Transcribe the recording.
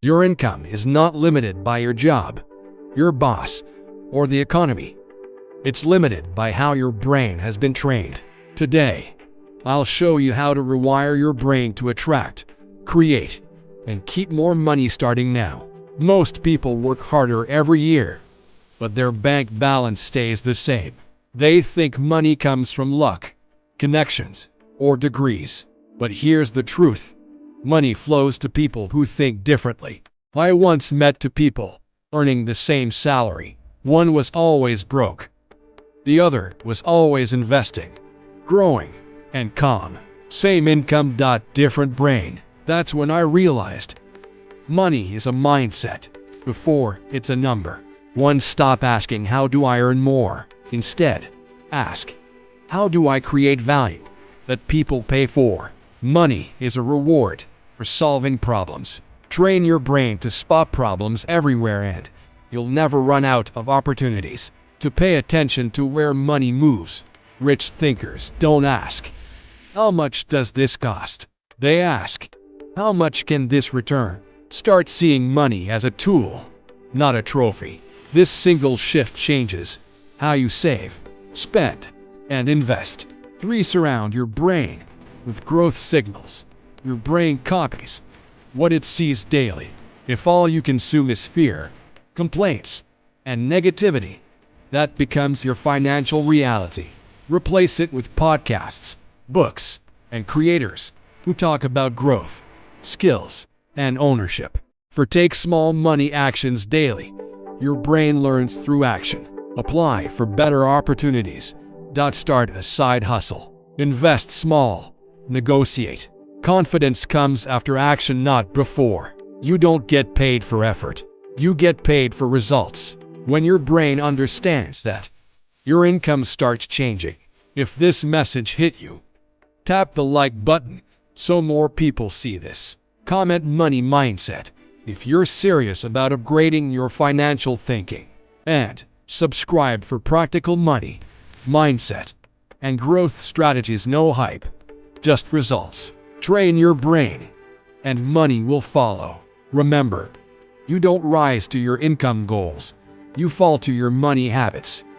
Your income is not limited by your job, your boss, or the economy. It's limited by how your brain has been trained. Today, I'll show you how to rewire your brain to attract, create, and keep more money starting now. Most people work harder every year, but their bank balance stays the same. They think money comes from luck, connections, or degrees. But here's the truth. Money flows to people who think differently. I once met two people earning the same salary. One was always broke. The other was always investing, growing, and calm. Same income, different brain. That's when I realized money is a mindset before it's a number. One, stop asking, how do I earn more? Instead, ask, how do I create value that people pay for? Money is a reward for solving problems. Train your brain to spot problems everywhere and you'll never run out of opportunities to pay attention to where money moves. Rich thinkers don't ask, how much does this cost? They ask, how much can this return? Start seeing money as a tool, not a trophy. This single shift changes how you save, spend, and invest. 3. Surround your brain with growth signals. Your brain copies what it sees daily. If all you consume is fear, complaints, and negativity, that becomes your financial reality. Replace it with podcasts, books, and creators who talk about growth, skills, and ownership. Take small money actions daily. Your brain learns through action. Apply for better opportunities. Start a side hustle. Invest small. Negotiate. Confidence comes after action, not before. You don't get paid for effort. You get paid for results. When your brain understands that, your income starts changing. If this message hit you, tap the like button so more people see this. Comment money mindset if you're serious about upgrading your financial thinking. And subscribe for practical money, mindset, and growth strategies. No hype, just results. Train your brain, and money will follow. Remember, you don't rise to your income goals. You fall to your money habits.